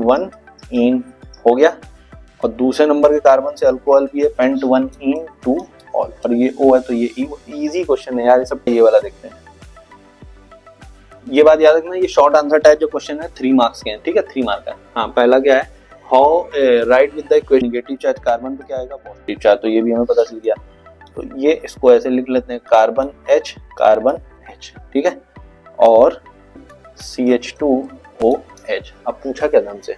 1 इन हो गया, और दूसरे नंबर के कार्बन से अल्कोहल भी है पेंट 1 इन 2 ऑल, और ये O है तो ये इजी क्वेश्चन है यार, ये सब। ये वाला देखते हैं, ये बात याद रखना, ये शॉर्ट आंसर टाइप जो क्वेश्चन है 3 मार्क्स के हैं, ठीक है, 3 मार्क का। हाँ, पहला क्या है, how right with the equation negative charge carbon पे क्या आएगा, पॉजिटिव चार्ज, तो ये भी हमें पता चल गया। तो ये इसको ऐसे लिख लेते हैं, कार्बन H, ठीक है, और CH2OH। अब पूछा क्या हमसे,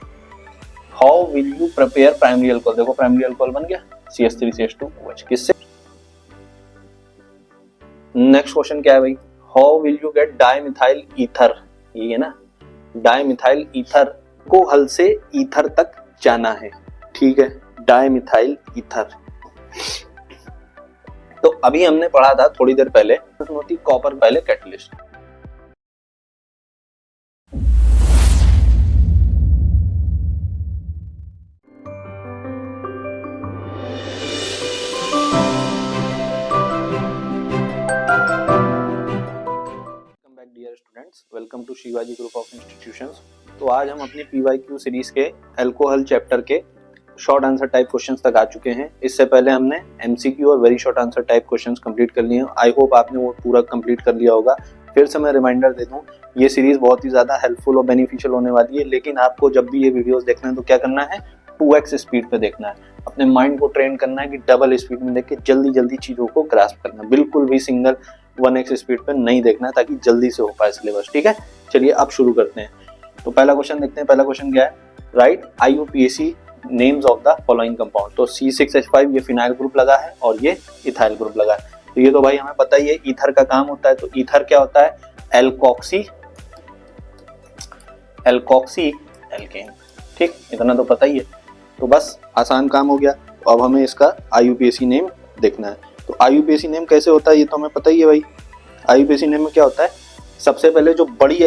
how will you prepare primary alcohol, देखो प्राइमरी अल्कोहल बन गया CH3CH2OH, किससे। नेक्स्ट क्वेश्चन क्या है भाई, how will you get dimethyl ether, ये है ना, डाइमिथाइल ईथर को हल से ईथर तक जाना है, ठीक है, डाइमिथाइल ईथर। तो अभी हमने पढ़ा था थोड़ी देर पहले, होती कॉपर पहले catalyst. Dear students, welcome to Shivaji group of institutions. तो आज हम अपनी PYQ सीरीज के अल्कोहल चैप्टर के शॉर्ट आंसर टाइप क्वेश्चंस तक आ चुके हैं। इससे पहले हमने MCQ और very short answer type questions complete कर लिए हैं। आई होप आपने वो पूरा कंप्लीट कर लिया होगा। फिर से मैं रिमाइंडर दे दूं, ये सीरीज बहुत ही ज्यादा हेल्पफुल और बेनिफिशियल होने वाली है, लेकिन आपको जब भी ये वीडियोस देखना है तो क्या करना है, 2x स्पीड पे देखना है। अपने माइंड को ट्रेन करना है कि डबल स्पीड में देख के जल्दी जल्दी चीजों को ग्रास्प करना, बिल्कुल भी सिंगल 1x स्पीड पे नहीं देखना है, ताकि जल्दी से हो पाए सिलेबस, ठीक है। चलिए अब शुरू करते हैं। तो पहला क्वेश्चन देखते हैं। पहला क्वेश्चन क्या है, right IUPAC names of the following compound. तो C6H5 ये फिनाइल ग्रुप लगा है और ये इथाइल ग्रुप लगा है। तो ये तो भाई हमें पता ही है, ईथर का काम होता है। तो ईथर क्या होता है, एल्कोक्सी एल्केन, ठीक, इतना तो पता ही है। तो बस आसान काम हो गया। तो अब हमें इसका IUPAC नेम देखना है। तो IUPAC नेम कैसे होता है ये तो हमें पता ही है भाई। IUPAC नेम में क्या होता है, सबसे पहले जो बड़ी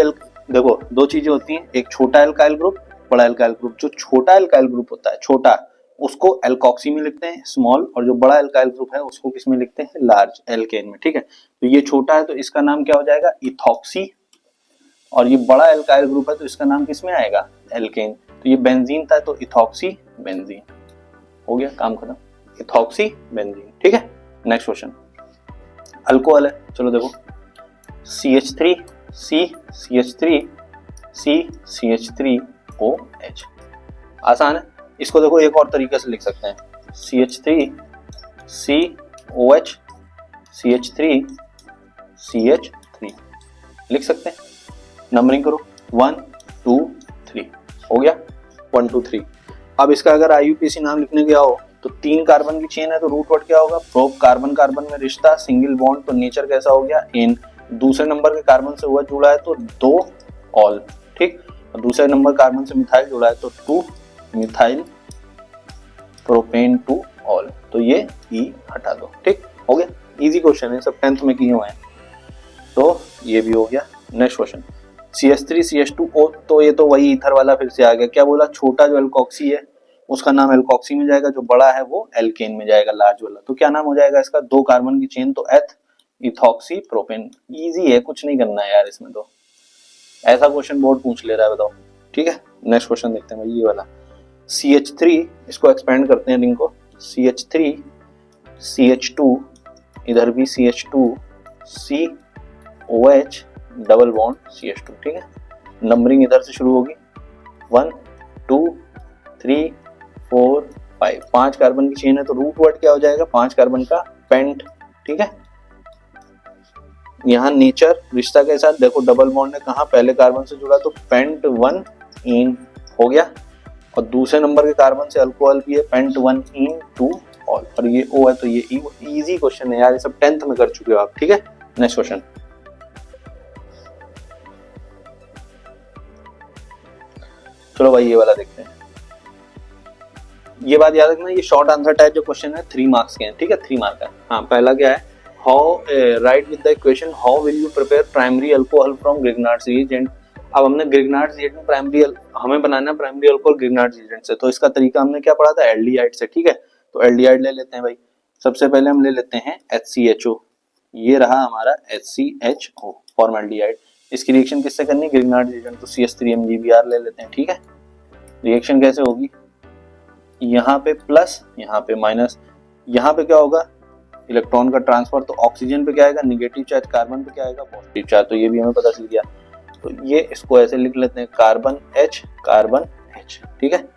देखो दो चीजें होती हैं, एक छोटा एल्काइल ग्रुप, बड़ा एल्काइल ग्रुप। जो छोटा एल्काइल ग्रुप होता है, छोटा, उसको एल्कोक्सी में लिखते हैं, स्मॉल, और जो बड़ा एल्काइल ग्रुप है उसको किस में लिखते हैं, लार्ज, एल्केन में, ठीक है। तो ये छोटा है तो इसका नाम क्या हो जाएगा, इथॉक्सी, और ये बड़ा एल्काइल ग्रुप है तो इसका नाम किस में आएगा, एल्केन। तो ये बेंजीन था तो इथॉक्सी बेंजीन, हो गया काम खत्म, इथॉक्सी बेंजीन, ठीक है। नेक्स्ट क्वेश्चन, अल्कोहल है, चलो देखो, CH3 C CH3 C CH3OH, आसान है। इसको देखो एक और तरीके से लिख सकते हैं, CH3 COH CH3 CH3 लिख सकते हैं। नंबरिंग करो, 1 2 3, हो गया 1 2 3। अब इसका अगर IUPAC नाम लिखने गया हो तो 3 कार्बन की चेन है तो रूट वर्ड क्या होगा, प्रोप, कार्बन कार्बन में रिश्ता, सिंगल बॉन्ड, तो नेचर कैसा हो गया, इन। दूसरे नंबर के कार्बन से हुआ जुड़ा है तो 2 ऑल, ठीक। और दूसरे नंबर कार्बन से मिथाइल जुड़ा है तो 2 मिथाइल प्रोपेन 2 ऑल, तो ये E हटा दो, ठीक, हो गया। इजी क्वेश्चन है, सब 10th में किए हुए हैं, तो ये भी हो गया। नेक्स्ट क्वेश्चन, CH3 CH2O, तो ये तो वही ईथर वाला फिर से आ गया। क्या बोला, छोटा जो एल्कोक्सी है उसका नाम एल्कोक्सी में जाएगा, जो बड़ा है वो एल्केन में जाएगा, लार्ज वाला। तो क्या नाम हो जाएगा इसका, 2 कार्बन की चेन तो एथ इथॉक्सी प्रोपेन। इजी है, कुछ नहीं करना है यार इसमें, तो ऐसा क्वेश्चन बोर्ड पूछ ले रहा है, बताओ, ठीक है। नेक्स्ट क्वेश्चन देखते हैं भाई, ये वाला CH3, इसको एक्सपेंड करते हैं रिंग को, CH3 CH2, इधर भी CH2 COH double bond CH2, ठीक है। नंबरिंग इधर से शुरू होगी, 1 2 3 4 5, 5 कार्बन की चेन है तो रूट वर्ड क्या हो जाएगा, 5 कार्बन का पेंट, ठीक है। यहाँ नेचर रिश्ता के साथ देखो, डबल बॉन्ड है कहाँ, पहले कार्बन से जुड़ा तो पेंट 1 इन हो गया, और दूसरे नंबर के कार्बन से अल्कोहल भी है, पेंट 1 इन 2 ऑल, और ये O है तो ये इजी क्वेश्चन है यार, ये सब 10th में कर चुके हो आप, ठीक है। नेक्स्ट क्वेश्चन, चलो भाई ये वाला देखते हैं। ये बात याद रखना, ये शॉर्ट आंसर टाइप जो क्वेश्चन है 3 मार्क्स के हैं, ठीक है, 3 मार्क का। हाँ, पहला क्या है, how right with the equation how will you prepare primary alcohol from Grignard's reagent. अब हमने ग्रिग्नार्ड्स रिएजेंट प्राइमरी, हमें बनाना है प्राइमरी अल्कोहल ग्रिग्नार्ड्स रिएजेंट से, तो इसका तरीका हमने क्या पढ़ा था, एल्डिहाइड से, ठीक है। तो एल्डिहाइड ले लेते हैं भाई। सबसे पहले हम ले लेते हैं HCHO, ये रहा हमारा HCHO फॉर्मल्डिहाइड। इसकी रिएक्शन किससे करनी है, ग्रिग्नार्ड्स रिएजेंट, तो CH3 MgBr ले लेते हैं, ठीक है। रिएक्शन कैसे होगी, यहाँ पे प्लस यहाँ पे माइनस, यहाँ पे क्या होगा इलेक्ट्रॉन का ट्रांसफर, तो ऑक्सीजन पे क्या आएगा नेगेटिव चार्ज, कार्बन पे क्या आएगा पॉजिटिव चार्ज, तो ये भी हमें पता चल गया। तो ये इसको ऐसे लिख लेते हैं कार्बन H, ठीक है।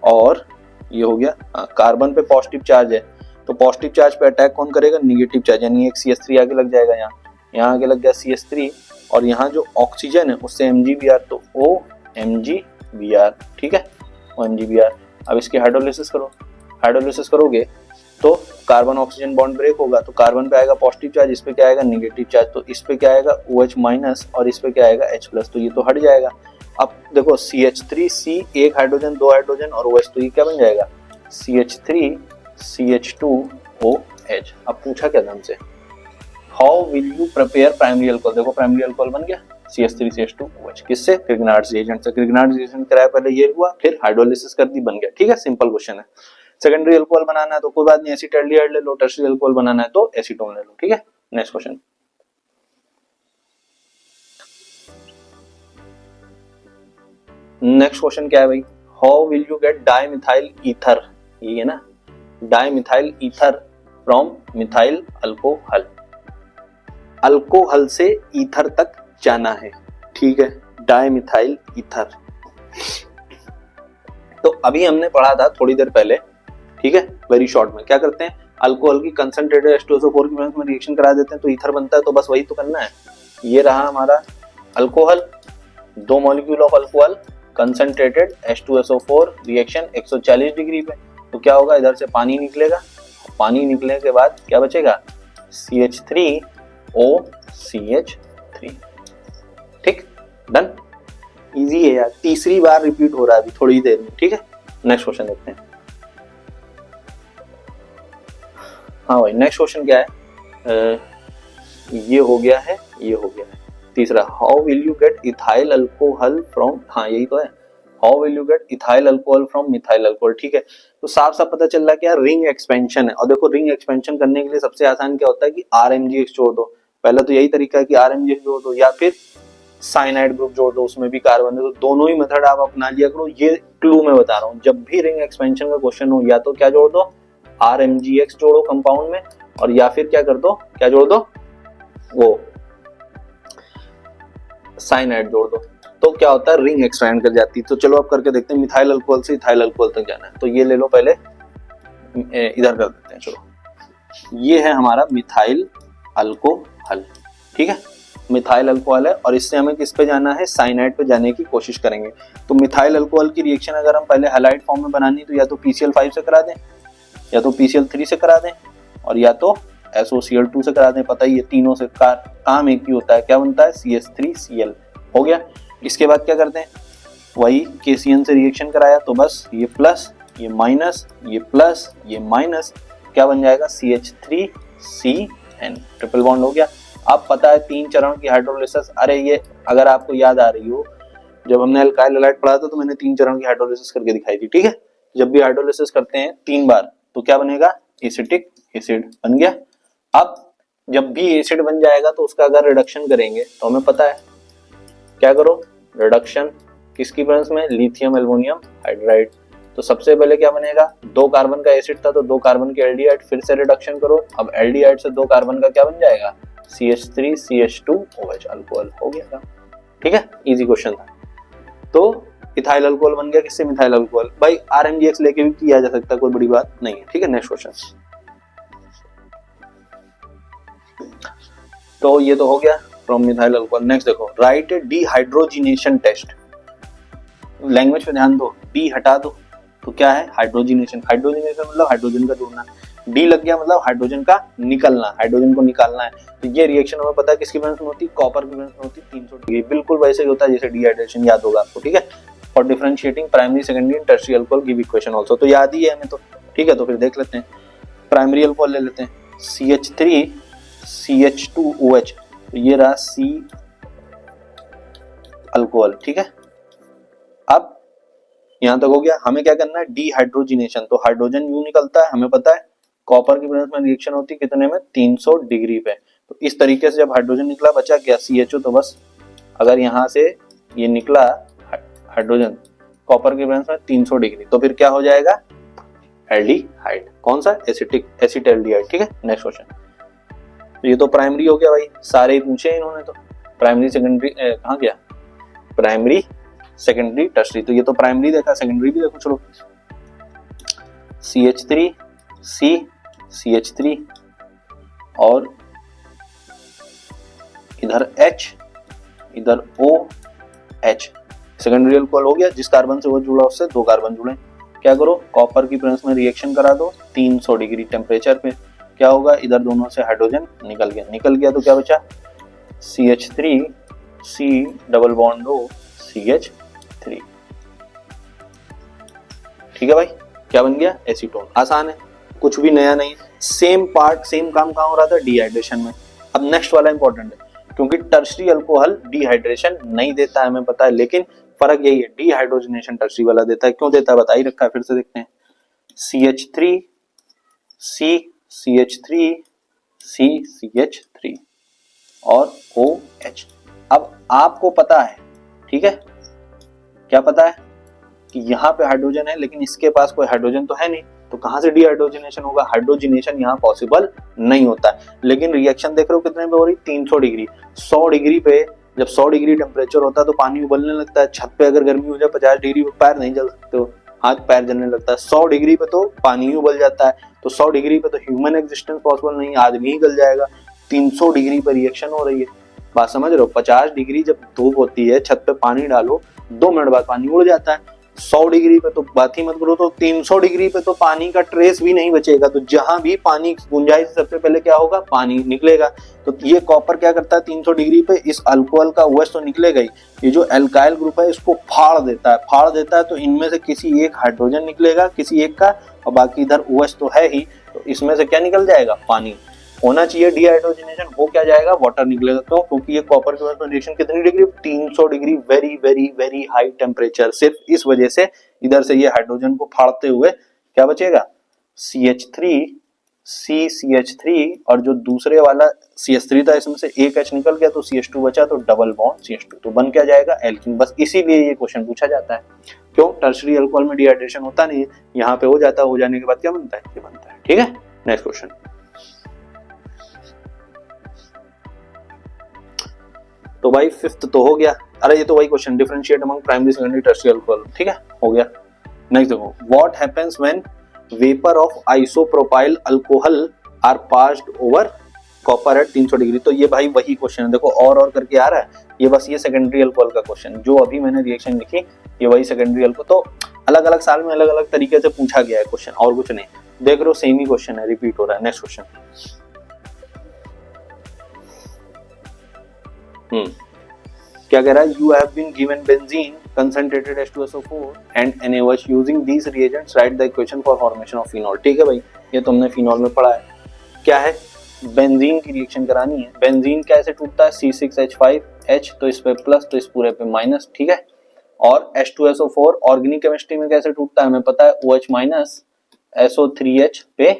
और ये हो गया कार्बन पे पॉजिटिव चार्ज है, तो पॉजिटिव चार्ज पे अटैक कौन करेगा, नेगेटिव चार्ज, यानी एक CH3 आगे लग जाएगा, यहाँ आगे लग गया CH3, और यहाँ जो ऑक्सीजन है उससे MgBr, तो OMgBr, ठीक है, OMgBr। अब इसकी हाइड्रोलिसिस करो, हाइड्रोलिसिस करोगे तो कार्बन ऑक्सीजन बॉन्ड ब्रेक होगा, तो कार्बन पे आएगा पॉजिटिव चार्ज, इस पे क्या आएगा नेगेटिव चार्ज, तो इस पे क्या आएगा OH माइनस और इस पे क्या आएगा H+, तो ये तो हट जाएगा। अब देखो CH3C एक हाइड्रोजन, दो हाइड्रोजन और OH, तो ये क्या बन जाएगा CH3 CH2OH। अब पूछा क्या था हमसे, how will you prepare primary alcohol, देखो प्राइमरी अल्कोहल बन गया CH3 CH2OH, किससे, क्रिगनार्ड्स रिएजेंट से। क्रिगनार्ड्स रिएजेंट कराया पहले, ये हुआ, फिर हाइड्रोलिसिस कर दी, बन गया, ठीक है, सिंपल क्वेश्चन है। सेकेंडरी अल्कोहल बनाना है तो कोई बात नहीं, एसिटाल्डिहाइड ले लो, टर्शियरी अल्कोहल बनाना है तो एसीटोन ले लो, ठीक है। नेक्स्ट क्वेश्चन, नेक्स्ट क्वेश्चन क्या है भाई, how will you get dimethyl ether, ये है ना, dimethyl ether from methyl alcohol, alcohol से ईथर तक जाना है, ठीक है, डाइमिथाइल ईथर। तो अभी हमने पढ़ा था थोड़ी देर पहले, ठीक है, वेरी शॉर्ट में, क्या करते हैं अल्कोहल की कंसंट्रेटेड H2SO4 की प्रेजेंस में रिएक्शन करा देते हैं तो ईथर बनता है, तो बस वही तो करना है। ये रहा हमारा अल्कोहल, दो molecule of alcohol, concentrated H2SO4 reaction 140 degree पे, तो क्या होगा इधर से पानी निकलेगा, पानी निकलने के बाद क्या बचेगा CH3OCH3, ठीक, डन, इजी है यार, तीसरी बार रिपीट हो रहा है अभी थोड़ी देर में, ठीक है। नेक्स्ट क्वेश्चन देखते हैं। हाँ भाई नेक्स्ट क्वेश्चन क्या है, ये हो गया है, ये हो गया है, तीसरा, how will you get ethyl alcohol from, हाँ यही तो है, how will you get ethyl alcohol from methyl alcohol, ठीक है। तो साफ साफ पता चल रहा है कि यार रिंग एक्सपेंशन है, और देखो रिंग एक्सपेंशन करने के लिए सबसे आसान क्या होता है कि RMGX जोड़ दो, पहले तो यही तरीका है कि RMGX जोड़ दो या फिर साइनाइड ग्रुप जोड़ दो, उसमें भी कार्बन है, तो दोनों ही मेथड आप अपना लिया करो। ये क्लू मैं बता रहा हूँ, जब भी रिंग एक्सपेंशन का क्वेश्चन हो या तो क्या जोड़ दो RMGX जोड़ो कंपाउंड में, और या फिर क्या कर दो, क्या जोड़ दो, वो साइनाइड जोड़ दो, तो क्या होता है रिंग एक्सपेंड कर जाती है। तो चलो अब करके देखते हैं, मिथाइल अल्कोहल से इथाइल अल्कोहल तक जाना है, तो ये ले लो पहले, इधर कर देते हैं, चलो ये है हमारा मिथाइल अल्कोहल, ठीक है, मिथाइल अल्कोहल है, और इससे हमें किस पे जाना है, साइनाइड पे जाने की कोशिश करेंगे। तो मिथाइल अल्कोहल की रिएक्शन अगर हम पहले हैलाइड फॉर्म में बनानी तो या तो PCl5 से करा दें, या तो PCl3 से करा दें, और या तो SOCl2 से करा दें, पता ही है तीनों से काम एक ही होता है, क्या बनता है CH3Cl, हो गया। इसके बाद क्या करते हैं, वही KCN से रिएक्शन कराया तो बस ये प्लस, ये माइनस, ये प्लस, ये माइनस, क्या बन जाएगा CH3CN, ट्रिपल बॉन्ड हो गया। अब पता है 3 चरण की हाइड्रोलिसिस, अरे ये अगर आपको याद आ रही हो जब हमने अल्काइल हैलाइड पढ़ा था तो मैंने 3 चरण की हाइड्रोलिसिस करके दिखाई थी, ठीक है। जब भी हाइड्रोलिसिस करते हैं 3 बार तो क्या बनेगा एसिटिक एसिड बन गया। अब जब भी एसिड बन जाएगा तो उसका अगर रिडक्शन करेंगे तो हमें पता है क्या करो, रिडक्शन किसकी प्रेजेंस में, लिथियम एल्युमिनियम हाइड्राइड। तो सबसे पहले क्या बनेगा, 2 कार्बन का एसिड था तो 2 कार्बन के एल्डिहाइड, फिर से रिडक्शन करो, अब एल्डिहाइड से 2 कार्बन का क्या बन जाएगा CH3CH2OH, अल्कोहल हो गया, ठीक है, इजी क्वेश्चन था। तो इथाइल अल्कोहल बन गया, किससे, मिथाइल अल्कोहल। भाई RMGX लेके भी किया जा सकता है, कोई बड़ी बात नहीं है, ठीक है। नेक्स्ट क्वेश्चन, तो ये तो हो गया फ्रॉम मिथाइल अल्कोहल। नेक्स्ट देखो, राइट ए डिहाइड्रोजिनेशन टेस्ट, लैंग्वेज पे ध्यान दो, डी हटा दो तो क्या है हाइड्रोजिनेशन, हाइड्रोजिनेशन मतलब हाइड्रोजन का जोड़ना, डी लग गया मतलब हाइड्रोजन का निकलना, हाइड्रोजन को निकालना है। तो ये रिएक्शन हमें पता है किसकी प्रेजेंस में होती है, कॉपर की प्रेजेंस में होती है 300 डिग्री, बिल्कुल वैसे ही होता है जैसे डिहाइड्रेशन, याद होगा आपको, ठीक है। For differentiating primary secondary and tertiary alcohol give equation also, तो याद ही है हमें तो, ठीक है। तो फिर देख लेते हैं, प्राइमरी अल्कोहल ले लेते हैं, CH3CH2OH, तो ये रहा C अल्कोहल, ठीक है। अब यहां तक हो गया, हमें क्या करना है डिहाइड्रोजिनेशन, तो हाइड्रोजन यूं निकलता है, हमें पता है कॉपर की प्रेजेंस में रिएक्शन होती है कितने में, 300 डिग्री पे। तो इस तरीके से जब हाइड्रोजन निकला बचा क्या CHO, तो बस अगर यहां से ये निकला हाइड्रोजन कॉपर की प्रेजेंस में 300 डिग्री, तो फिर क्या हो जाएगा एल्डिहाइड। कौन सा? Acetic acetaldehyde. ठीक है, नेक्स्ट क्वेश्चन। तो ये तो प्राइमरी हो गया भाई, सारे ही पूछे इन्होंने तो। प्राइमरी सेकेंडरी कहाँ गया? प्राइमरी सेकेंडरी टर्सरी, तो ये तो प्राइमरी देखा, सेकेंडरी भी देखो चलो। CH3 C CH3 और इधर H इधर OH, सेकेंडरी अल्कोहल हो गया। जिस कार्बन से वो जुड़ा उससे 2 कार्बन जुड़े। क्या करो, कॉपर की प्रेजेंस में रिएक्शन करा दो 300 डिग्री टेम्परेचर पे। क्या होगा, इधर दोनों से हाइड्रोजन निकल गया तो क्या बचा? CH3 C double bond O CH3। ठीक है भाई, क्या बन गया? एसीटोन। आसान है, कुछ भी नया नहीं। सेम पार्ट सेम काम कहाँ हो रहा था? डिहाइड्रेशन में। अब नेक्स्ट वाला इंपॉर्टेंट है, क्योंकि टर्शरी अल्कोहल डिहाइड्रेशन नहीं देता है, हमें पता है, लेकिन फर्क यही है, डिहाइड्रोजनेशन टर्शरी वाला देता है। क्यों देता है बता ही रखा है, फिर से देखते हैं। CH3 C CH3 C CH3 और OH। अब आपको पता है, ठीक है, क्या पता है कि यहाँ पे हाइड्रोजन है, लेकिन इसके पास कोई हाइड्रोजन तो है नहीं, तो कहां से डिहाइड्रोजनेशन होगा? हाइड्रोजनेशन यहाँ पॉसिबल नहीं होता है। लेकिन रिएक्शन देख रहे हो कितने पे हो रही? 300 डिग्री। 100 डिग्री पे जब 100 डिग्री टेम्परेचर होता है तो पानी उबलने लगता है। छत पे अगर गर्मी हो जाए 50 डिग्री पे पैर नहीं जल सकते हो, हाथ पैर जलने लगता है। 100 डिग्री पे तो पानी ही उबल जाता है, तो 100 डिग्री पे तो ह्यूमन एग्जिस्टेंस पॉसिबल नहीं, आदमी ही गल जाएगा। 300 डिग्री पे रिएक्शन हो रही है, बात समझ रहे हो? 50 डिग्री जब धूप होती है, छत पे पानी डालो, 2 मिनट बाद पानी उड़ जाता है। 100 डिग्री पे तो बात ही मत करो, तो 300 डिग्री पे तो पानी का ट्रेस भी नहीं बचेगा। तो जहां भी पानी गुंजाइश, सबसे पहले क्या होगा? पानी निकलेगा। तो ये कॉपर क्या करता है? 300 डिग्री पे इस अल्कोहल का OH तो निकलेगा ही, ये जो एल्काइल ग्रुप है इसको फाड़ देता है। तो इनमें से किसी एक हाइड्रोजन निकलेगा, किसी एक का, और बाकी इधर OH तो है ही, तो इसमें से क्या निकल जाएगा? पानी होना चाहिए। डिहाइड्रोजनेशन हो क्या जाएगा? वाटर निकलेगा। क्यों? क्योंकि ये कॉपर के पास रिएक्शन कितनी degree? 300 degree, very very very high temperature. सिर्फ इस वजह से इधर से ये हाइड्रोजन को फाड़ते हुए क्या बचेगा? CH3 C CH3 और जो दूसरे वाला CH3 था, इसमें से एक H निकल गया तो CH2 बचा, तो डबल बॉन्ड CH2, तो बन क्या जाएगा? एल्कीन। बस इसीलिए ये क्वेश्चन पूछा जाता है। क्यों? टर्शरी अल्कोहल में डिहाइड्रेशन होता नहीं है, यहाँ पे हो जाता है। हो जाने के बाद क्या बनता है? ये बनता है। ठीक है, नेक्स्ट क्वेश्चन। तो भाई फिफ्थ तो हो गया। अरे ये तो वही question, differentiate among primary secondary tertiary alcohol. ठीक है, हो गया। नेक्स्ट देखो, what happens when vapour of isopropyl alcohol are passed over copper at 300 degree. तो ये भाई वही क्वेश्चन है, देखो और करके आ रहा है। ये बस ये सेकेंडरी अल्कोहल का क्वेश्चन, जो अभी मैंने रिएक्शन लिखी, ये वही सेकेंडरी अल्कोहल। तो अलग अलग साल में अलग अलग तरीके से पूछा गया है क्वेश्चन, और कुछ नहीं। देख रहे हो, सेम ही क्वेश्चन है, रिपीट हो रहा है। Next question. क्या कह रहा है? You have been given benzene concentrated H2SO4 and NaOH using these reagents, write the equation for formation of phenol। ठीक है भाई, ये तुमने फिनॉल में पढ़ा है। क्या है? बेंजीन की रिएक्शन करानी है। बेंजीन कैसे टूटता है? C6H5H, तो इस पे प्लस, तो इस पूरे पे माइनस। ठीक है, और H2SO4 ऑर्गेनिक केमिस्ट्री में कैसे टूटता है हमें पता है, OH माइनस SO3H पे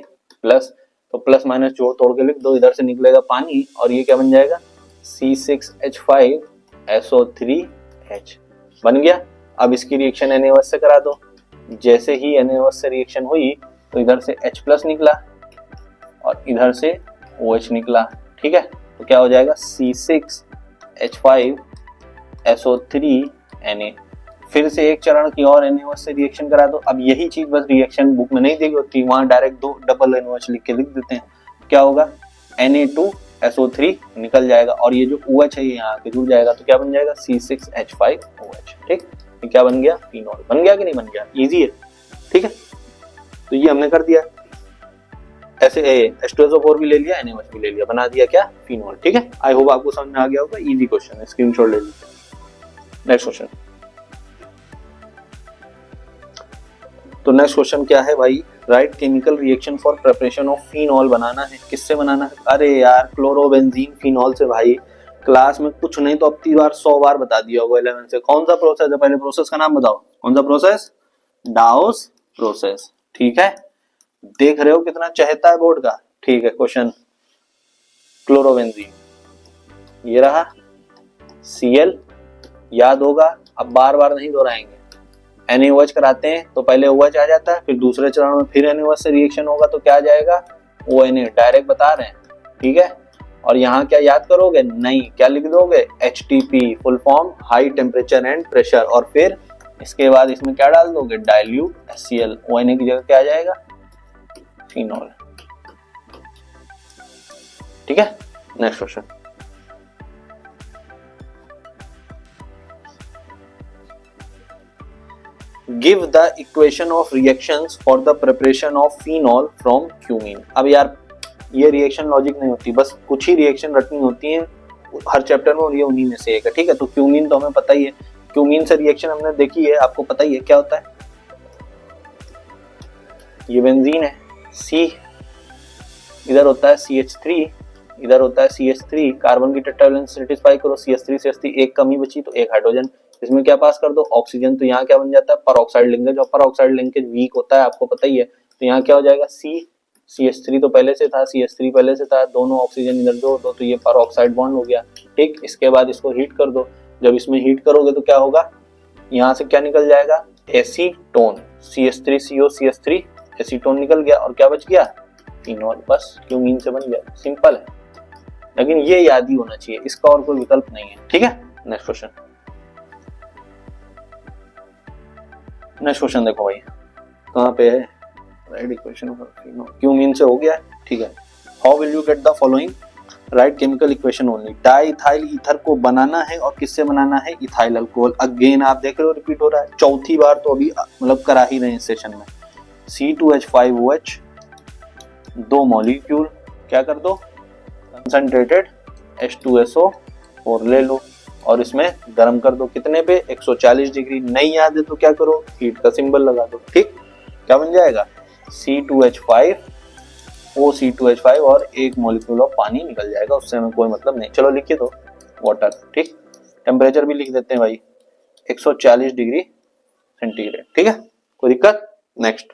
प्लस, तो प्लस माइनस जोड़ तोड़ के लिख दो, इधर से निकलेगा पानी, और ये क्या बन जाएगा? C6H5SO3H बन गया। अब इसकी रिएक्शन NaOH से करा दो। जैसे ही NaOH से रिएक्शन हुई तो इधर से H प्लस निकला और इधर से OH निकला। ठीक है, तो क्या हो जाएगा? C6H5SO3Na। फिर से एक चरण की और NaOH से रिएक्शन करा दो। अब यही चीज बस रिएक्शन बुक में नहीं दी होती, वहां डायरेक्ट 2 डबल NaOH लिख के लिख देते हैं। क्या होगा? Na2SO3 निकल जाएगा, और ये जो OH है ये यहाँ आके जुड़ जाएगा, तो क्या बन जाएगा? C6H5OH। ठीक, ये क्या बन गया? फिनॉल बन गया कि नहीं बन गया? इजी है। ठीक है, तो ये हमने कर दिया। ऐसे H2SO4 भी ले लिया, NaOH भी ले लिया, बना दिया क्या? फिनॉल। ठीक है, आई होप आपको समझ में आ गया होगा। इजी क्वेश्चन है, स्क्रीनशॉट ले लीजिए। Next question. तो नेक्स्ट क्वेश्चन क्या है भाई? Write chemical reaction for preparation of phenol बनाना है। किससे बनाना है? अरे यार, क्लोरोबेंजीन फिनॉल से। भाई क्लास में कुछ नहीं तो अब 100 बार बता दिया होगा 11 से। कौन सा प्रोसेस है? पहले प्रोसेस का नाम बताओ, कौन सा प्रोसेस? डाउस प्रोसेस। ठीक है, देख रहे हो कितना चहेता है बोर्ड का। ठीक है, क्वेश्चन क्लोरोबेंजीन, ये रहा Cl, याद होगा, अब बार बार नहीं दोहराएंगे। NaOH कराते हैं तो पहले OH आ जाता है, फिर दूसरे चरण में फिर NaOH से रिएक्शन होगा तो क्या आ जाएगा, ONA, डायरेक्ट बता रहे हैं, ठीक है। और यहाँ क्या याद करोगे, नहीं, क्या लिख दोगे, HTP, full form high temperature and pressure, और फिर इसके बाद इसमें क्या डाल दोगे, डाइल्यूट HCl, ONA की जगह क्या आ जाएगा, फिनॉल, ठीक है। Next question, give the equation of reactions for the preparation of phenol from cumene. अब यार ये रिएक्शन लॉजिक नहीं होती, बस कुछ ही रिएक्शन रटनी होती है हर चैप्टर में, और ये उन्हीं में से एक है, ठीक है। तो क्यूमीन तो हमें पता ही है, क्यूमीन से रिएक्शन हमने देखी है, आपको पता ही है क्या होता है, ये बेंजीन है, C इधर होता है CH3, इधर होता है CH3, कार्बन की टेट्रावैलेंस सेटिस्फाई करो, CH3 एक कमी बची तो एक हाइड्रोजन, इसमें क्या पास कर दो, ऑक्सीजन, तो यहाँ क्या बन जाता है, परऑक्साइड लिंकेज, और परऑक्साइड लिंकेज वीक होता है, आपको पता ही है, तो यहाँ क्या हो जाएगा, CH3 तो पहले से था, CH3 पहले से था, दोनों ऑक्सीजन इधर दो तो ये परऑक्साइड बॉन्ड हो गया, ठीक। इसके बाद इसको हीट कर दो, जब इसमें हीट करोगे तो क्या होगा, यहाँ से क्या निकल जाएगा, एसीटोन, CH3CO CH3 एसीटोन निकल गया, और क्या बच गया, फिनॉल, बस क्यूमीन से बन गया, सिंपल है। लेकिन ये याद ही होना चाहिए, इसका और कोई विकल्प नहीं है, ठीक है। नेक्स्ट क्वेश्चन, नेक्स्ट क्वेश्चन देखो भाई, कहाँ पे है, राइट इक्वेशन क्यूमीन से हो गया, ठीक है। How will you get the following, right chemical equation only, diethyl ether को बनाना है, और किससे बनाना है, इथाइल अल्कोहल। अगेन आप देख रहे हो रिपीट हो रहा है, चौथी बार तो अभी मतलब करा ही रहे हैं इस सेशन में। C2H5OH, 2 मॉलिक्यूल, क्या कर दो, कंसंट्रेटेड H2SO4 ले लो, और इसमें गर्म कर दो, कितने पे, 140 डिग्री, नहीं याद है तो क्या करो, हीट का सिंबल लगा दो, ठीक। क्या बन जाएगा, C2H5OC2H5, और एक मॉलिक्यूल ऑफ पानी निकल जाएगा, उससे हमें कोई मतलब नहीं, चलो लिखिए दो, वाटर, ठीक। टेम्परेचर भी लिख देते हैं भाई, 140 डिग्री सेंटीग्रेड, ठीक है, कोई दिक्कत। नेक्स्ट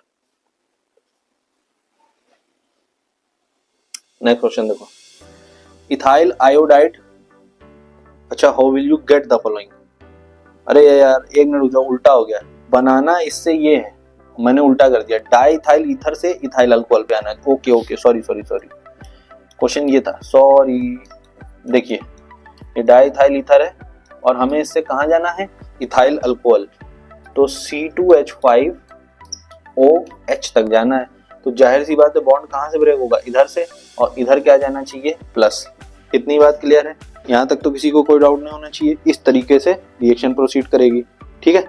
क्वेश्चन देखो, इथाइल आयोडाइड, अच्छा how will you get the following, अरे यार एक मिनट रुक जाओ, उल्टा हो गया, बनाना इससे ये है, मैंने उल्टा कर दिया, डाइथाइल ईथर से इथाइल अल्कोहल पे आना है, ओके सॉरी क्वेश्चन ये था, सॉरी। देखिए ये डाइथाइल ईथर है, और हमें इससे कहाँ जाना है, इथाइल अल्कोहल, तो C2H5OH तक जाना है, तो जाहिर सी बात है बॉन्ड कहाँ से ब्रेक होगा, इधर से, और इधर क्या जाना चाहिए, प्लस। इतनी बात क्लियर है, यहाँ तक तो किसी को कोई डाउट नहीं होना चाहिए, इस तरीके से रिएक्शन प्रोसीड करेगी, ठीक है।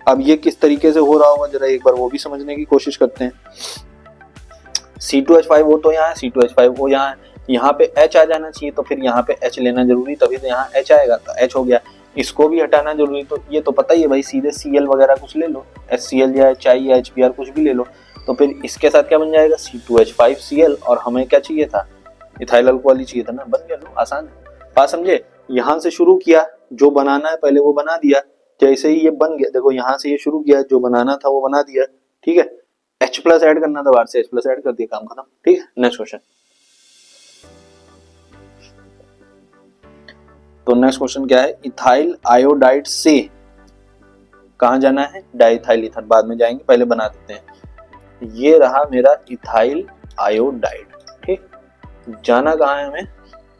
अब ये किस तरीके से हो रहा होगा जरा एक बार वो भी समझने की कोशिश करते हैं। C2H5O तो यहाँ है, C2H5O यहाँ है, यहाँ पे H आ जाना चाहिए, तो फिर यहाँ पे H लेना जरूरी, तभी तो यहाँ H आएगा, तो H हो गया, इसको भी हटाना जरूरी, तो ये तो पता ही है भाई, सीधे Cl वगैरह कुछ ले लो, HCl या HI या HBr कुछ भी ले लो, तो फिर इसके साथ क्या बन जाएगा, C2H5Cl, और हमें क्या चाहिए था, इथाइल अल्कोहल ही चाहिए था ना, बन गया, लो आसान है, बात समझे। यहाँ से शुरू किया, जो बनाना है पहले वो बना दिया, जैसे ही ये बन गया, देखो यहाँ से ये शुरू किया, जो बनाना था वो बना दिया, ठीक है। H+ ऐड करना था, बाहर से H+ ऐड कर दिया, काम खत्म, ठीक है। नेक्स्ट क्वेश्चन, तो नेक्स्ट क्वेश्चन क्या है, इथाइल आयोडाइड से कहाँ जाना है, डाइथाइल ईथर, बाद में जाएंगे, पहले बना देते हैं। ये रहा मेरा इथाइल आयोडाइड, ठीक, जाना कहाँ है हमें,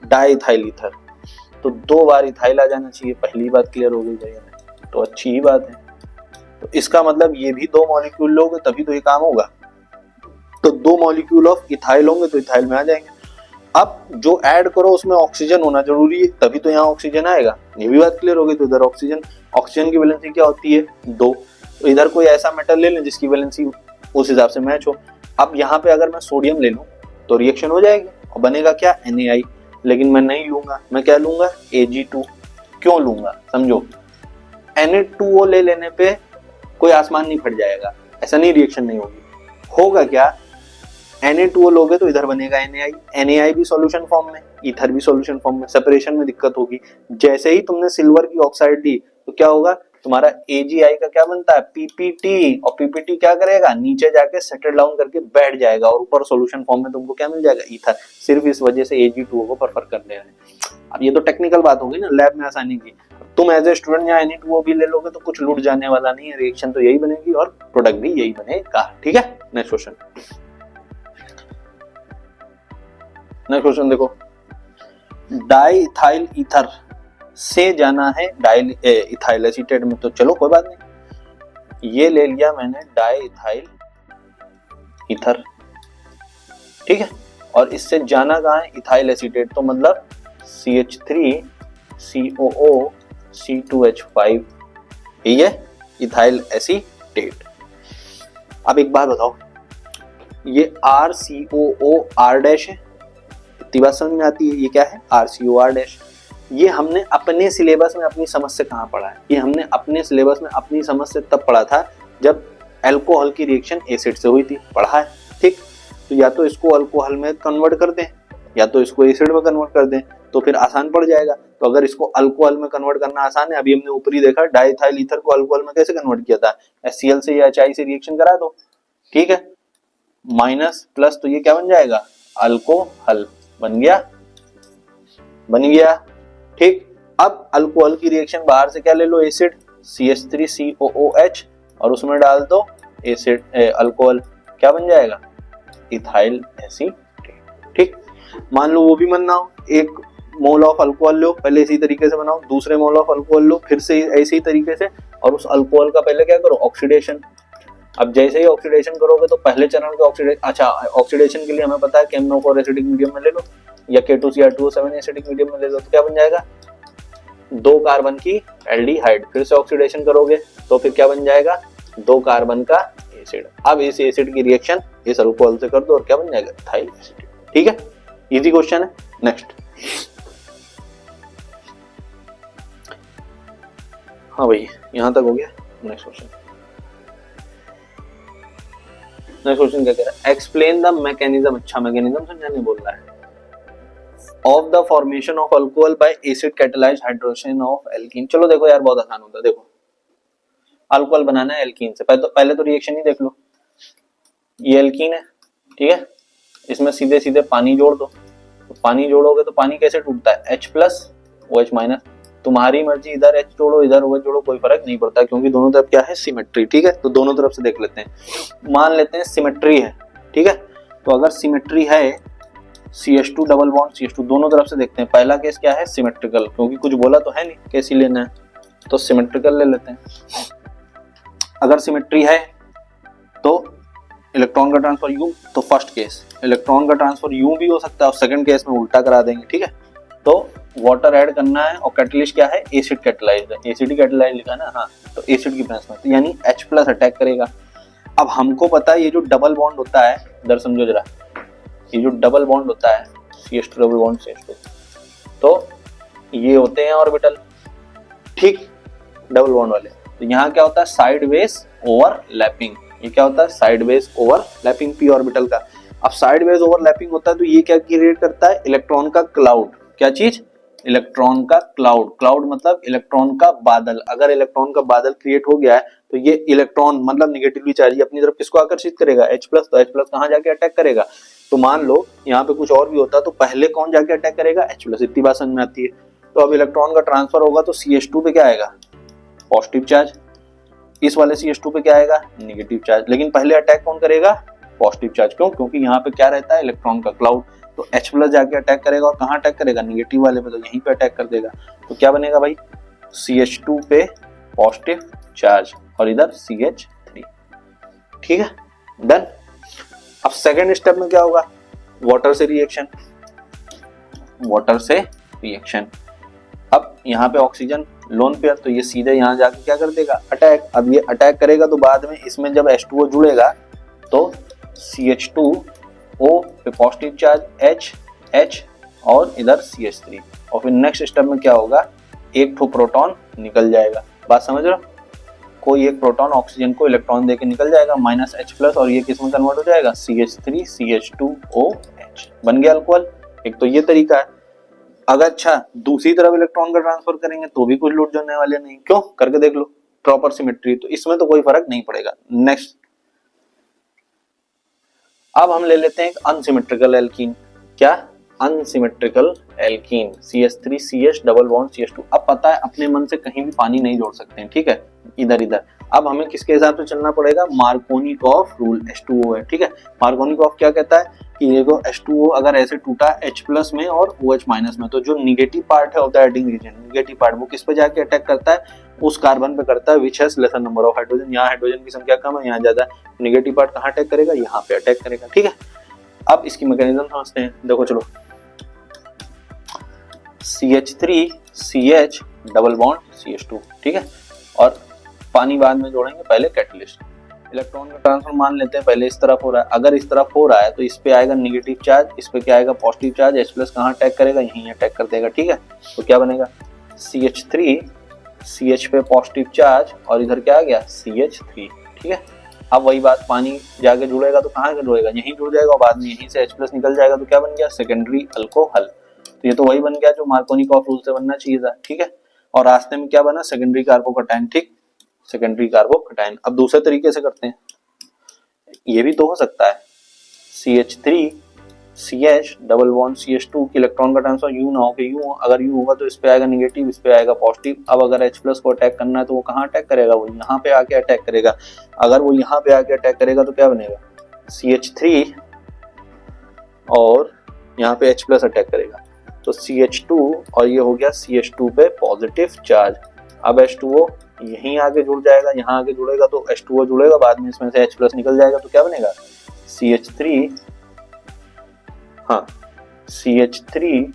डाइथाइल ईथर, तो 2 बार इथाइल आ जाना चाहिए, पहली बात क्लियर हो गई भाई हमें, तो अच्छी ही बात है। तो इसका मतलब ये भी 2 मॉलिक्यूल लोगे तभी तो ये काम होगा, तो 2 मॉलिक्यूल ऑफ इथाइल होंगे तो इथाइल में आ जाएंगे। अब जो ऐड करो उसमें ऑक्सीजन होना जरूरी है, तभी तो यहाँ ऑक्सीजन आएगा, ये भी बात क्लियर हो गई। तो इधर ऑक्सीजन की वैलेंसी क्या होती है, 2, तो इधर कोई ऐसा मेटल ले लें जिसकी वैलेंसी उस हिसाब से मैच हो। अब यहाँ पे अगर मैं सोडियम ले लूं तो रिएक्शन हो जाएगी और बनेगा क्या, NaI, लेकिन मैं नहीं लूंगा, मैं क्या लूंगा, Ag2। क्यों लूंगा समझो, Na2O ले लेने पे कोई आसमान नहीं फट जाएगा, ऐसा नहीं रिएक्शन नहीं होगी, होगा क्या, Na2O लोगे तो इधर बनेगा NaI, NaI भी सॉल्यूशन फॉर्म में, ईथर भी सॉल्यूशन फॉर्म में, सेपरेशन में दिक्कत होगी। जैसे ही तुमने सिल्वर की ऑक्साइड दी तो क्या होगा, तुम्हारा AgI का क्या बनता है PPT, और PPT क्या करेगा नीचे जाके सेटल डाउन करके बैठ जाएगा और ऊपर सॉल्यूशन फॉर्म में तुमको क्या मिल जाएगा ईथर। सिर्फ इस वजह से Ag2O को प्रेफर कर रहे हैं। अब ये तो टेक्निकल बात होगी ना लैब में आसानी की। तुम एज ए स्टूडेंट यहाँ Na2O भी ले लोगे तो कुछ लूट जाने वाला नहीं है, रिएक्शन तो यही बनेगी और प्रोडक्ट भी यही बनेगा। ठीक है, नेक्स्ट क्वेश्चन। नेक्स्ट क्वेश्चन देखो, डाई इथाइल ईथर से जाना है डाई इथाइल एसीटेट में, तो चलो कोई बात नहीं, ये ले लिया मैंने डाई इथाइल ईथर, ठीक है, और इससे जाना कहाँ है इथाइल एसीटेट, तो मतलब CH3 COO C2H5, ये है इथाइल एसीटेट। अब एक बात बताओ, ये RCOO R डैश है, इतनी बात समझ में आती है, ये क्या है RCOO R डैश। ये हमने अपने सिलेबस में अपनी समझ से कहाँ पढ़ा है, ये हमने अपने सिलेबस में अपनी समझ से तब पढ़ा था जब अल्कोहल की रिएक्शन एसिड से हुई थी, पढ़ा है, ठीक। तो या तो इसको अल्कोहल में कन्वर्ट कर दें या तो इसको एसिड में कन्वर्ट कर दें, तो फिर आसान पड़ जाएगा। तो अगर इसको अल्कोहल में कन्वर्ट करना आसान है, अभी हमने ऊपरी देखा डाइथाइल ईथर को अल्कोहल में कैसे कन्वर्ट किया था, HCl से या HI से रिएक्शन करा दो, ठीक है, माइनस प्लस, तो ये क्या बन जाएगा अल्कोहल, बन गया, ठीक। अब अल्कोहल की रिएक्शन बाहर से क्या ले लो एसिड CH3COOH और उसमें डाल दो एसिड अल्कोहल, क्या बन जाएगा इथाइल एसीटेट, ठीक। मान लो वो भी मत बनाओ, एक मोल ऑफ अल्कोहल लो, पहले इसी तरीके से बनाओ, दूसरे मोल ऑफ अल्कोहल लो फिर से ऐसे ही तरीके से, और उस अल्कोहल का पहले क्या करो ऑक्सीडेशन। अब जैसे ही ऑक्सीडेशन करोगे तो पहले चरण के ऑक्सीडेशन के लिए हमें पता है KMnO4 एसिडिक मीडियम में ले लो या K2Cr2O7 एसिडिक मीडियम में ले लो, तो क्या बन जाएगा 2 कार्बन की एल्डिहाइड। फिर से ऑक्सीडेशन करोगे तो फिर क्या बन जाएगा 2 कार्बन का एसिड। अब इस एसिड की रिएक्शन इस अल्कोहल से कर दो और क्या बन जाएगा इथाइल एसीटेट, ठीक है, इजी क्वेश्चन है। नेक्स्ट, हाँ भाई यहां तक हो गया। नेक्स्ट क्वेश्चन क्या कह रहा है, एक्सप्लेन द मैकेनिज्म, अच्छा मैकेनिज्म समझाने बोल रहा है, of the formation of alcohol bye acid catalysed hydrogen of alkene. चलो देखो यार बहुत आसान होता है, देखो अल्कोहल बनाना है एल्कीन से, पहले तो रिएक्शन ही देख लो, ये एल्कीन है, ठीक है, इसमें सीधे सीधे पानी जोड़ दो, तो पानी जोड़ोगे तो पानी कैसे टूटता है H+OH-, तुम्हारी मर्जी, इधर H जोड़ो इधर OH जोड़ो, कोई फर्क नहीं पड़ता क्योंकि दोनों तरफ क्या है सिमेट्री, ठीक है। तो दोनों तरफ से देख लेते हैं, मान लेते हैं सिमेट्री है, ठीक है। तो अगर सिमेट्री है CH2 डबल बॉन्ड CH2, दोनों तरफ से देखते हैं, पहला केस क्या है सिमेट्रिकल, क्योंकि कुछ बोला तो है नहीं कैसी लेना है, तो सिमेट्रिकल ले लेते हैं। अगर सिमेट्री है तो इलेक्ट्रॉन का ट्रांसफर U, तो फर्स्ट केस इलेक्ट्रॉन का ट्रांसफर U भी हो सकता है और सेकंड केस में उल्टा करा देंगे, ठीक है। तो वाटर ऐड करना है और कैटलिस्ट क्या है एसिड कैटलाइज्ड है, एसिड कैटलाइज्ड लिखा ना, हाँ, तो एसिड की प्रेजेंस में तो यानी H+ अटैक करेगा। अब हमको पता है ये जो डबल बॉन्ड होता है, इधर समझो जरा, ये जो डबल बॉन्ड होता है CH2 डबल बॉन्ड CH2, तो ये होते हैं ऑर्बिटल, ठीक, डबल बॉन्ड वाले। तो यहाँ क्या होता है साइडवेज ओवरलैपिंग, ये क्या होता है साइडवेज ओवरलैपिंग p ऑर्बिटल का। अब साइडवेज ओवरलैपिंग होता है तो ये क्या क्रिएट करता है इलेक्ट्रॉन का क्लाउड, क्या चीज इलेक्ट्रॉन का क्लाउड, क्लाउड मतलब इलेक्ट्रॉन का बादल। अगर इलेक्ट्रॉन का बादल क्रिएट हो गया है तो ये इलेक्ट्रॉन मतलब निगेटिवली चार्ज अपनी तरफ किसको आकर्षित करेगा H+, तो H+ कहाँ जाके अटैक करेगा, तो मान लो यहाँ पे कुछ और भी होता तो पहले कौन जाके अटैक करेगा H+, इतनी बात समझ में आती है। तो अब इलेक्ट्रॉन का ट्रांसफर होगा तो CH2 पे क्या आएगा पॉजिटिव चार्ज, इस वाले CH2 पे क्या आएगा नेगेटिव चार्ज, लेकिन पहले अटैक कौन करेगा पॉजिटिव चार्ज, क्यों, क्योंकि यहाँ पे क्या रहता है इलेक्ट्रॉन का क्लाउड, तो H+ जाके अटैक करेगा और कहाँ अटैक करेगा नेगेटिव वाले पे, तो यहीं पे अटैक कर देगा। तो क्या बनेगा भाई CH2 पे पॉजिटिव चार्ज और इधर CH3, ठीक है, डन। अब सेकेंड स्टेप में क्या होगा वाटर से रिएक्शन, वाटर से रिएक्शन। अब यहाँ पे ऑक्सीजन लोन पेयर, तो ये सीधे यहाँ जाके क्या कर देगा अटैक। अब ये अटैक करेगा तो बाद में इसमें जब H2O जुड़ेगा तो CH2O पे पॉजिटिव चार्ज H और इधर CH3, और फिर नेक्स्ट स्टेप में क्या होगा एक ठो प्रोटॉन निकल जाएगा, बात समझ रहे हो, कोई एक प्रोटॉन ऑक्सीजन को इलेक्ट्रॉन देके निकल जाएगा -H+, और ये किस में कन्वर्ट हो जाएगा CH3 CH2OH, बन गया अल्कोहल। एक तो ये तरीका है। अगर अच्छा दूसरी तरफ इलेक्ट्रॉन का ट्रांसफर करेंगे तो भी कुछ लूट जाने वाले नहीं, क्यों करके देख लो। प्रॉपर सिमेट्री, तो इसमें तो कोई फर्क नहीं पड़ेगा। नेक्स्ट, अब हम ले लेते हैं एक अनसिमेट्रिकल एल्कीन। क्या? Unsymmetrical alkene, CH3CH double bond CH2। अब पता है अपने मन से कहीं भी पानी नहीं जोड़ सकते हैं, ठीक है, इधर इधर। अब हमें किसके हिसाब से चलना पड़ेगा? Markovnikov rule. H2O है, ठीक है। मार्कोनिकॉफ क्या कहता है कि ये जो H2O अगर ऐसे टूटा H प्लस में और OH माइनस में, तो जो निगेटिव पार्ट है of the adding region, negative part वो किस पे जाके अटैक करता है? उस कार्बन पे करता है which has laser number of hydrogen. यहाँ हाइड्रोजन की संख्या कम है, यहाँ ज्यादा है। निगेटिव पार्ट कहाँ अटैक करेगा? यहाँ पे अटैक करेगा, ठीक है। अब इसकी मैकेनिज्म समझते हैं। देखो चलो, CH3CH डबल बॉन्ड CH2, ठीक है, और पानी बाद में जोड़ेंगे, पहले कैटलिस्ट। इलेक्ट्रॉन का ट्रांसफर मान लेते हैं पहले इस तरफ हो रहा है। अगर इस तरफ हो रहा है तो इस पे आएगा निगेटिव चार्ज, इस पे क्या आएगा? Positive charge. H प्लस कहाँ अटैक करेगा? यहीं अटैक कर देगा, ठीक है। तो क्या बनेगा? CH3, CH पे पॉजिटिव चार्ज और इधर क्या आ गया? CH3, ठीक है। अब वही बात, पानी जाके जुड़ेगा तो कहाँ जुड़ेगा? यहीं जुड़ जाएगा और बाद में यहीं से H प्लस निकल जाएगा, तो क्या बन गया? Secondary alcohol. तो ये तो वही बन गया जो मार्कोनिकॉफ रूल से बनना चाहिए था, ठीक है। और रास्ते में क्या बना? सेकेंडरी कार्बोकैटायन, ठीक, सेकेंडरी कार्बोकैटायन। अब दूसरे तरीके से करते हैं, ये भी तो हो सकता है CH3CH डबल बॉन्ड CH2 की इलेक्ट्रॉन का ट्रांसफर यूं ना हो कि यूं, अगर यूं होगा तो इस पे आएगा निगेटिव, इस पे आएगा पॉजिटिव। अब अगर H प्लस को अटैक करना है तो वो कहाँ अटैक करेगा? वो यहाँ पे आके अटैक करेगा। अगर वो यहाँ पे आके अटैक करेगा तो क्या बनेगा? CH3 और यहाँ पे H प्लस अटैक करेगा, तो CH2 और ये हो गया CH2 पे पॉजिटिव चार्ज। अब H2O यहीं आगे जुड़ जाएगा, यहाँ आगे जुड़ेगा तो H2O जुड़ेगा, बाद में इसमें से H प्लस निकल जाएगा, तो क्या बनेगा? CH3, हाँ, CH3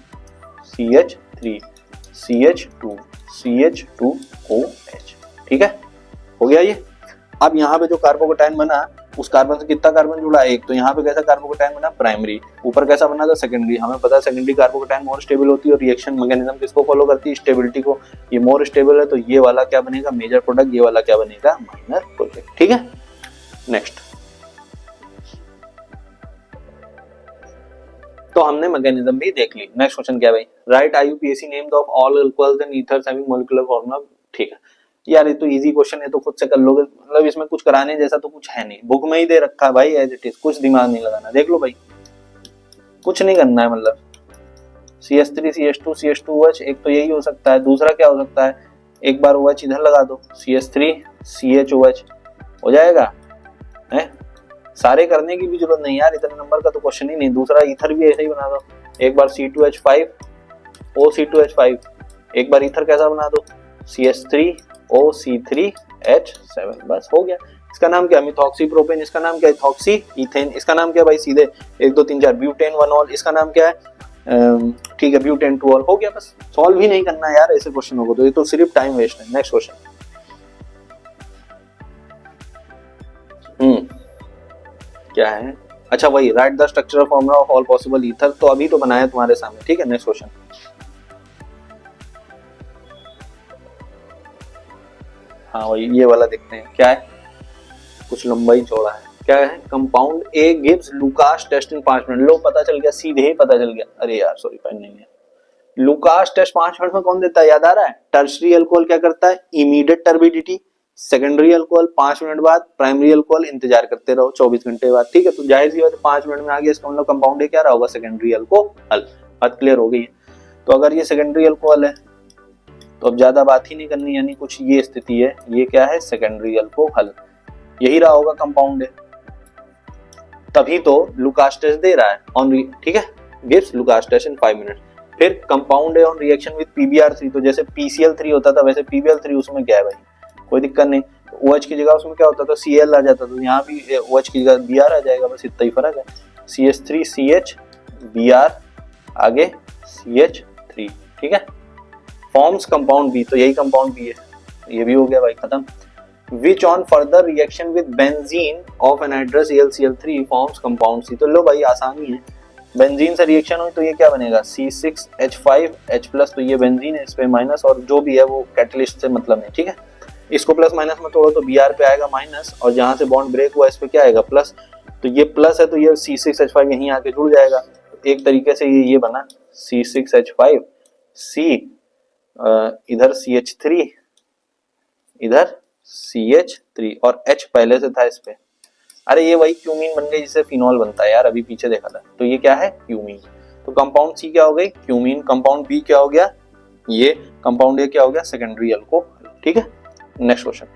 CH3 CH2 CH2OH, ठीक है, हो गया ये। अब यहाँ पे जो कार्बोकैटायन बना, उस कार्बन से कितना कार्बन जुड़ा है? एक। तो यहाँ पे कैसा कार्बोकैटायन बना? प्राइमरी। ऊपर कैसा बना था? सेकेंडरी। हमें पता है सेकेंडरी कार्बोकैटायन मोर स्टेबल होती है और रिएक्शन मैकेनिज्म किसको फॉलो करती है? स्टेबिलिटी को। ये मोर स्टेबल है तो ये वाला क्या बनेगा? Major product. ये वाला क्या बनेगा? माइनर प्रोडक्ट, ठीक है। नेक्स्ट, तो हमने मैकेनिज्म भी देख ली। नेक्स्ट क्वेश्चन क्या है भाई? Right IUPAC names of all alcohols and ethers having molecular formula, ठीक है। यार ये तो इजी क्वेश्चन है, तो खुद से कर लोगे, मतलब इसमें कुछ कराने जैसा तो कुछ है नहीं, बुक में ही दे रखा है भाई एज इट इज, कुछ दिमाग नहीं लगाना। देख लो भाई, कुछ नहीं करना है, मतलब CH3 CH2 CH2OH, एक तो यही हो सकता है। दूसरा क्या हो सकता है? एक बार OH इधर लगा दो, CH3 CHOH हो जाएगा, है। सारे करने की भी जरूरत नहीं यार, इतने नंबर का तो क्वेश्चन ही नहीं। दूसरा ईथर भी ऐसे ही बना दो, एक बार C2H5 OC2H5, एक बार ईथर कैसा बना दो? CH3 OC3H7, बस हो गया। इसका नाम क्या? Methoxy propane. इसका नाम क्या? Ethoxy ethane. इसका नाम क्या भाई? सीधे 1 2 3 4 ब्यूटेन 1 इसका नाम क्या है? ठीक है, ब्यूटेन 2 हो गया। बस सॉल्व ही नहीं करना यार ऐसे क्वेश्चन होगा तो, ये तो सिर्फ टाइम वेस्ट है। नेक्स्ट क्वेश्चन, क्या है? अच्छा वही, right the structural formula of all possible ether, तो अभी तो बनाया तुम्हारे सामने, ठीक है। नेक्स्ट क्वेश्चन, हाँ वही ये वाला देखते हैं क्या है, कुछ लंबा ही चौड़ा है। क्या है? Compound A gives Lucas test in 5 minute. लो पता चल गया, सीधे ही पता चल गया। अरे यार सॉरी, पेन नहीं है। लुकास टेस्ट 5 मिनट में कौन देता है? याद आ रहा है? टर्शरी अल्कोहल क्या करता है? Immediate turbidity. Secondary alcohol 5 minute बाद, प्राइमरी अल्कोहल इंतजार करते रहो 24 घंटे बाद, ठीक है। तो जाहिर सी बात है 5 मिनट में आ गया, इसका मतलब कंपाउंड ए क्या रहा होगा? Secondary alcohol. बात क्लियर हो गई है। तो अगर ये सेकेंडरी अल्कोहल है तो अब ज्यादा बात ही नहीं करनी, यानी कुछ ये स्थिति है। ये क्या है? Secondary alcohol. यही रहा होगा कंपाउंड है, तभी तो लुकास टेस्ट दे रहा है ऑन, ठीक है, gives Lucas test in 5 minute. फिर कंपाउंड है ऑन रिएक्शन विद PBr3, तो जैसे PCl3 होता था वैसे PBl3, उसमें क्या है भाई? कोई दिक्कत नहीं। OH की जगह उसमें क्या होता था? Cl आ जाता था, यहाँ भी OH की जगह Br आ जाएगा, बस इतना ही फर्क है। CH3CH Br आगे CH3, ठीक है। फॉर्म्स कंपाउंड बी, तो यही कंपाउंड बी है, ये भी हो गया भाई, खत्म। Which on further reaction with benzene of anhydrous AlCl3 forms compound C, तो लो भाई आसानी है। बेंजीन से रिएक्शन हुई तो ये क्या बनेगा? C6H5H+, तो ये बेंजीन है, इस पे माइनस, और जो भी है वो कैटलिस्ट से मतलब है, ठीक है। इसको प्लस माइनस में तोड़ो तो Br पे आएगा माइनस, और जहां से बॉन्ड ब्रेक हुआ इस पे क्या आएगा? प्लस। तो ये प्लस है तो ये C6H5 यहीं आके जुड़ जाएगा। एक तरीके से ये बना C6H5 C, इधर CH3, इधर CH3 और H पहले से था इस पे। अरे ये वही क्यूमीन बन गई जिससे फिनॉल बनता है यार, अभी पीछे देखा था। तो ये क्या है? क्यूमीन। तो कंपाउंड C क्या हो गई? क्यूमीन। कंपाउंड B क्या हो गया? ये। कंपाउंड A क्या हो गया? Secondary alcohol. ठीक है, नेक्स्ट क्वेश्चन।